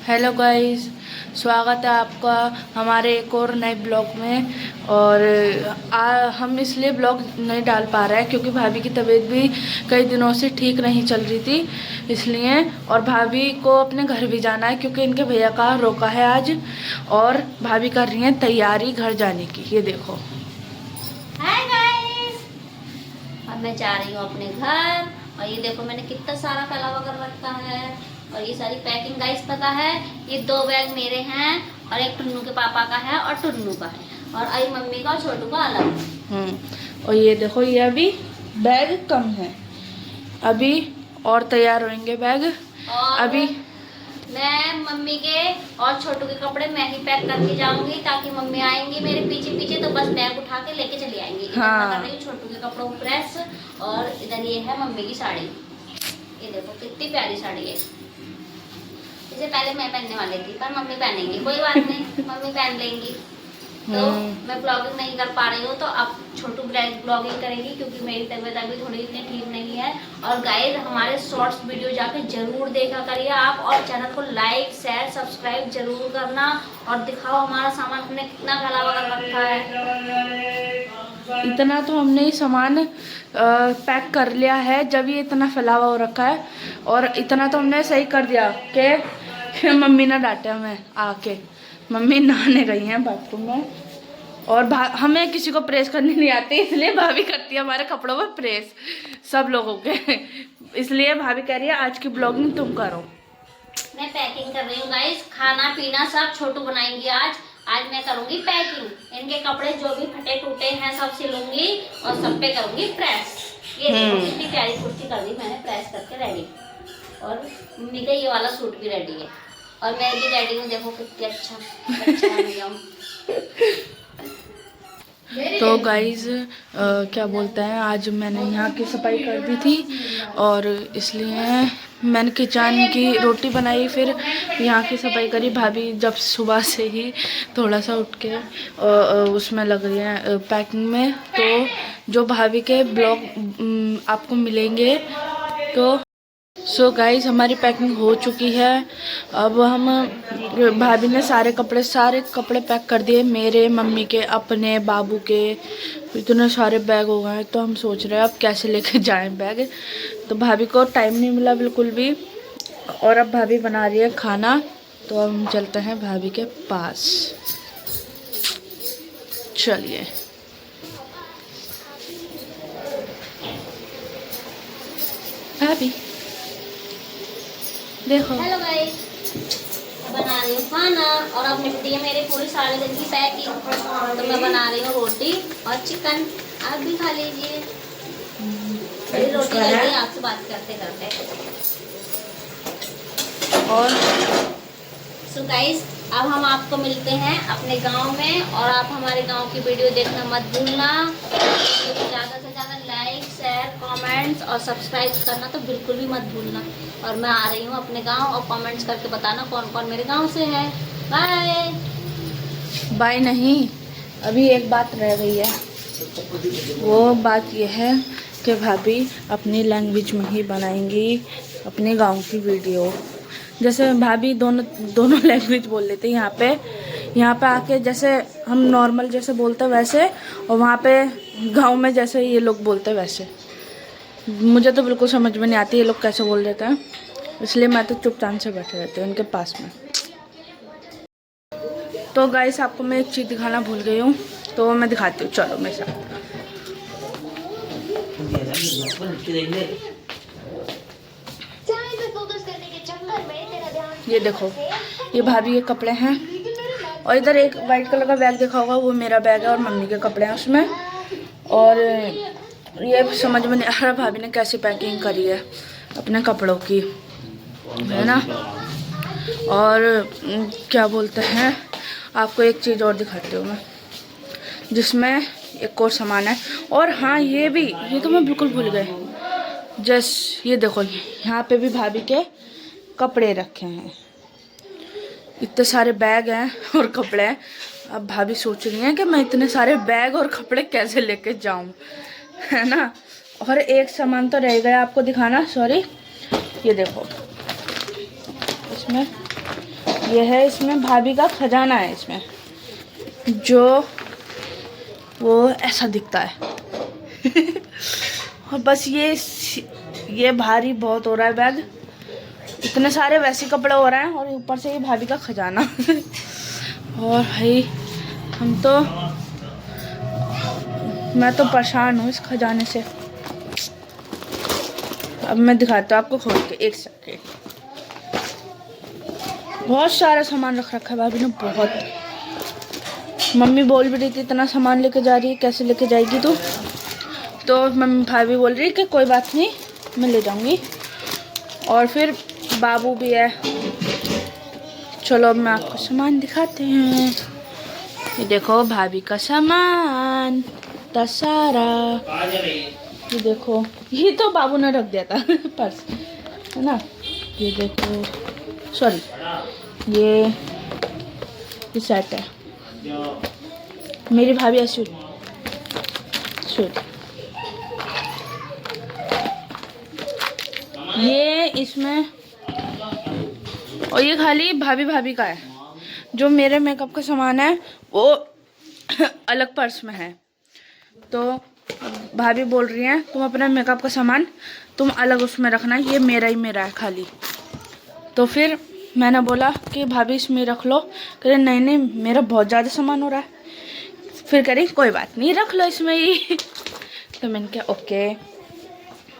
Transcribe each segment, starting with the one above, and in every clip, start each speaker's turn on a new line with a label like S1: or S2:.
S1: Hello guys, स्वागत है आपका हमारे एक और नए ब्लॉग में। और हम इसलिए ब्लॉग नहीं डाल पा रहे हैं क्योंकि भाभी की तबीयत भी कई दिनों से ठीक नहीं चल रही थी, इसलिए। और भाभी को अपने घर भी जाना है क्योंकि इनके भैया का रोका है आज। और भाभी कर रही हैं तैयारी घर जाने की। ये देखो।
S2: हाय गाइस, अब मैं जा रही हूँ अपने घर। और ये देखो मैंने कितना सारा फैलावा कर रखा है। और ये सारी पैकिंग गाइस पता है, ये 2 बैग मेरे हैं और एक टुन्नू के पापा का है और टुन्नू का है और आई मम्मी का और छोटू का अलग है।
S1: और ये देखो, ये अभी बैग कम है, अभी और तैयार होंगे बैग।
S2: और
S1: अभी
S2: मैं मम्मी के और छोटू के कपड़े मैं ही पैक करके जाऊंगी ताकि मम्मी आएंगी मेरे पीछे पीछे तो बस बैग उठा के लेके चली आएंगी।
S1: हाँ।
S2: कर रही हूँ छोटू के कपड़ों को प्रेस। और इधर ये है मम्मी की साड़ी। ये देखो कितनी प्यारी साड़ी है। इसे पहले मैं पहनने वाली थी पर मम्मी पहनेंगी, कोई बात नहीं मम्मी पहन लेंगी। तो मैं ब्लॉगिंग नहीं कर पा रही हूँ तो अब छोटू ब्लॉगिंग करेंगी क्योंकि मेरी तबीयत अभी थोड़ी इतनी ठीक नहीं है। और गाइस हमारे शॉर्ट्स वीडियो जाके जरूर देखा करिए आप, और चैनल को लाइक शेयर सब्सक्राइब जरूर करना। और दिखाओ हमारा सामान हमने कितना फैलावा कर रखा है।
S1: इतना तो हमने ही सामान पैक कर लिया है जब ये इतना फैलावा हो रखा है। और इतना तो हमने सही कर दिया कि मम्मी ना डांटे हमें आके। मम्मी नहाने गई हैं बाथरूम में और हमें किसी को प्रेस करनी नहीं आती, इसलिए भाभी करती है हमारे कपड़ों पर प्रेस सब लोगों के। इसलिए भाभी कह रही है आज की ब्लॉगिंग तुम करो।
S2: मैं पैकिंग कर रही हूँ गाइस, खाना पीना सब छोटू बनाएंगी आज मैं करूंगी पैकिंग। इनके कपड़े जो भी फटे टूटे हैं सब सिलूंगी और सब पे करूंगी प्रेस। ये देखो कितनी प्यारी कुर्ती कर दी मैंने प्रेस करके रेडी। और मम्मी का ये वाला सूट भी रेडी है और मैं भी रेडी हूँ। देखो कितनी अच्छा बन गया हूँ।
S1: तो गाइज क्या बोलते हैं, आज मैंने यहाँ की सफाई कर दी थी और इसलिए मैंने किचन की रोटी बनाई, फिर यहाँ की सफाई करी। भाभी जब सुबह से ही थोड़ा सा उठ के उसमें लग रही है पैकिंग में। तो जो भाभी के ब्लॉग आपको मिलेंगे। तो सो गाइस हमारी पैकिंग हो चुकी है। अब हम भाभी ने सारे कपड़े पैक कर दिए, मेरे मम्मी के अपने बाबू के। इतने सारे बैग हो गए तो हम सोच रहे हैं अब कैसे लेके जाएं बैग। तो भाभी को टाइम नहीं मिला बिल्कुल भी। और अब भाभी बना रही है खाना, तो अब हम चलते हैं भाभी के पास। चलिए। भाभी देखो।
S2: हेलो गाइस, बना रही हूँ खाना और अब निपटी है मेरी पूरी सारे दिन की पैकिंग। तो मैं बना रही हूँ रोटी और चिकन, आप भी खा लीजिए। मेरी रोटी बन गई आपसे बात करते करते। और सो गाइस अब हम आपको मिलते हैं अपने गांव में और आप हमारे गांव की वीडियो देखना मत भूलना। ज़्यादा से ज़्यादा लाइक शेयर कमेंट्स और सब्सक्राइब करना तो बिल्कुल भी मत भूलना। और मैं आ रही हूँ अपने गांव और कमेंट्स करके बताना कौन कौन मेरे गांव से है। बाय
S1: बाय नहीं, अभी एक बात रह गई है। वो बात यह है कि भाभी अपनी लैंग्वेज में ही बनाएंगी अपने गांव की वीडियो। जैसे भाभी दोनों लैंग्वेज बोल लेते हैं यहाँ पे आके, जैसे हम नॉर्मल जैसे बोलते हैं वैसे, और वहाँ पे गांव में जैसे ये लोग बोलते हैं वैसे। मुझे तो बिल्कुल समझ में नहीं आती ये लोग कैसे बोल देते हैं, इसलिए मैं तो चुपचाप से बैठे रहती हूँ उनके पास में। तो गाइस आपको मैं एक चीज़ दिखाना भूल गई हूँ, तो मैं दिखाती हूँ, चलो मेरे साथ। ये देखो, ये भाभी के कपड़े हैं और इधर एक वाइट कलर का बैग देखा होगा, वो मेरा बैग है और मम्मी के कपड़े हैं उसमें। और ये समझ में नहीं आ रहा भाभी ने कैसी पैकिंग करी है अपने कपड़ों की, है ना। और क्या बोलते हैं, आपको एक चीज़ और दिखाती हूँ मैं, जिसमें एक और सामान है। और हाँ ये तो मैं बिल्कुल भूल गए। ये देखो, यहाँ पे भी भाभी के कपड़े रखे हैं। इतने सारे बैग हैं और कपड़े हैं। अब भाभी सोच रही हैं कि मैं इतने सारे बैग और कपड़े कैसे लेके जाऊं, है ना। और एक सामान तो रह गया आपको दिखाना, सॉरी। ये देखो, इसमें ये है इसमें भाभी का खजाना है इसमें, जो वो ऐसा दिखता है। और बस ये भारी बहुत हो रहा है बैग, इतने सारे वैसे कपड़े हो रहे हैं और ऊपर से ये भाभी का खजाना। और भाई मैं तो परेशान हूँ इस खजाने से। अब मैं दिखाता हूँ आपको खोल के, एक सेकेंड। बहुत सारा सामान रख रखा है भाभी ने, बहुत। मम्मी बोल भी रही थी इतना सामान लेके जा रही है, कैसे लेके जाएगी तू? तो मम्मी भाभी बोल रही है कि कोई बात नहीं, मैं ले जाऊंगी। और फिर बाबू भी है। चलो अब मैं आपको सामान दिखाते हैं। ये देखो भाभी का सामान इतना सारा। ये देखो, ये तो बाबू ने रख दिया था पर्स, है ना। ये देखो, सॉरी, ये सेट है। मेरी भाभी है स्वीट। ये इसमें, और ये खाली भाभी का है। जो मेरे मेकअप का सामान है वो अलग पर्स में है। तो भाभी बोल रही हैं तुम अपना मेकअप का सामान तुम अलग उसमें रखना, ये मेरा है खाली। तो फिर मैंने बोला कि भाभी इसमें रख लो। कह रहे नहीं मेरा बहुत ज़्यादा सामान हो रहा है। फिर कह रही कोई बात नहीं, रख लो इसमें ही। तो मैंने कहा ओके।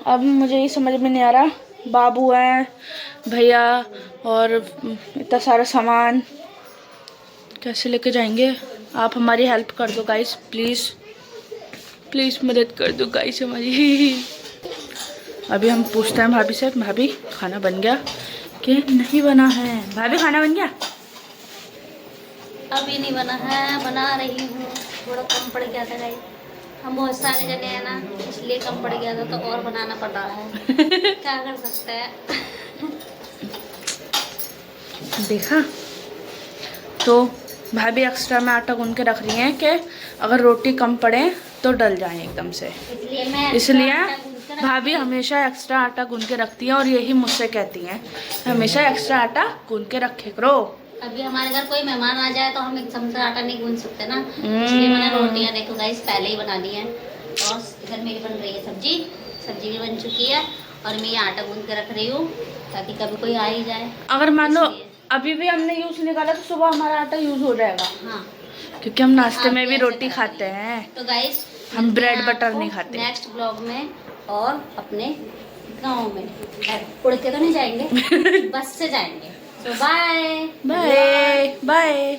S1: अब मुझे ये समझ में नहीं आ रहा, बाबू हैं, भैया, और इतना सारा सामान कैसे लेके जाएंगे। आप हमारी हेल्प कर दो गाइस, प्लीज़ मदद कर दो गाइस हमारी। अभी हम पूछते हैं भाभी से, भाभी खाना बन गया कि नहीं बना है? भाभी खाना बन गया?
S2: अभी नहीं बना है, बना रही हूँ। थोड़ा कम पड़ गया था गाइस, हम बहुत सारे जने हैं ना, इसलिए कम पड़ गया था, तो और बनाना पड़ रहा है। क्या कर सकते हैं।
S1: देखा, तो भाभी एक्स्ट्रा में आटा गूंद के रख रही हैं कि अगर रोटी कम पड़े तो डल जाए एकदम से। इसलिए भाभी हमेशा एक्स्ट्रा आटा गूंद के रखती हैं, और यही मुझसे कहती हैं हमेशा एक्स्ट्रा आटा गूंद के रखे करो।
S2: अभी हमारे घर कोई मेहमान आ जाए तो हम एकदम से आटा नहीं गूंद सकते ना, इसलिए मैंने रोटियां देखो गाइस पहले ही बना दी हैं। और इधर मेरी बन रही है सब्जी भी बन चुकी है, और मैं ये आटा गूंद के रख रही हूँ ताकि कभी कोई आ ही जाए।
S1: अगर मान लो अभी भी हमने यूज निकाला तो सुबह हमारा आटा यूज हो जाएगा।
S2: हाँ,
S1: क्योंकि हम नाश्ते में भी रोटी खाते हैं।
S2: तो गाइस
S1: हम ब्रेड बटर नहीं खाते।
S2: नेक्स्ट ब्लॉग में और अपने गाँव में उड़ के तो नहीं जाएंगे, बस से जाएंगे। तो बाय
S1: बाय बाय।